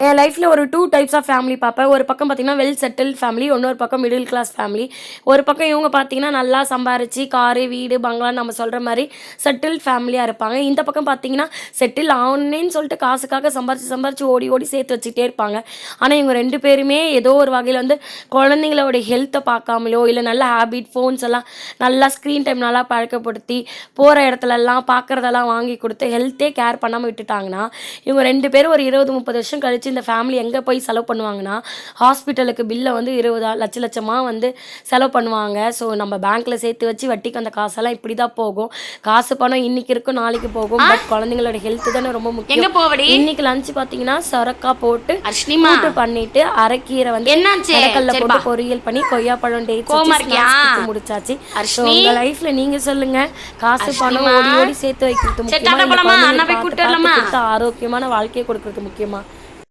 என் லைஃப்பில் ஒரு 2 types of family பார்ப்பேன். ஒரு பக்கம் பார்த்தீங்கன்னா வெல் செட்டில் ஃபேமிலி, இன்னொரு பக்கம் மிடில் கிளாஸ் ஃபேமிலி. ஒரு பக்கம் இவங்க பார்த்தீங்கன்னா நல்லா சம்பாரிச்சு காரு, வீடு, பங்களான்னு நம்ம சொல்கிற மாதிரி செட்டில் ஃபேமிலியாக இருப்பாங்க. இந்த பக்கம் பார்த்தீங்கன்னா செட்டில் ஆகணுன்னு சொல்லிட்டு காசுக்காக சம்பாரிச்சு ஓடி ஓடி சேர்த்து வச்சுக்கிட்டே இருப்பாங்க. ஆனால் இவங்க 2 பேருமே ஏதோ ஒரு வகையில் வந்து குழந்தைங்களோட ஹெல்த்தை பார்க்காமலோ இல்லை நல்ல ஹேபிட் ஃபோன்ஸ் எல்லாம் நல்லா ஸ்க்ரீன் டைம் நல்லா பழக்கப்படுத்தி போகிற இடத்துலலாம் பார்க்குறதெல்லாம் வாங்கி கொடுத்து ஹெல்த்தே கேர் பண்ணாமல் விட்டுட்டாங்கன்னா இவங்க 2 பேரும் ஒரு 20-30 வருஷம் கழிச்சு இந்த ஃபேமிலி எங்கே போய் செலவு பண்ணுவாங்கன்னா ஹாஸ்பிட்டலுக்கு பில்லை வந்து 20 லட்சமாக வந்து செலவு பண்ணுவாங்க. ஸோ நம்ம பேங்க்கில் சேர்த்து வச்சு வட்டிக்கு அந்த காசெல்லாம் இப்படி தான் போகும். காசு பணம் இன்னைக்கு இருக்கும் நாளைக்கு போகும். பட் குழந்தைங்களோட ஹெல்த் தானே ரொம்ப முக்கியம். இன்னைக்கு லஞ்ச் பார்த்தீங்கன்னா சொரக்காய் போட்டு கூட்டு பண்ணிட்டு அரைக்கீரை வந்து கடக்கல்ல போட்டு பொரியல் பண்ணி கொய்யாப்பழம் டேட்ஸ் முடிச்சாச்சு. உங்க லைஃப்ல நீங்க சொல்லுங்க, காசு பணம் ஓடி ஓடி சேர்த்து வைக்கிறது முக்கியமா, ஆரோக்கியமான வாழ்க்கையை கொடுக்கறது முக்கியமா?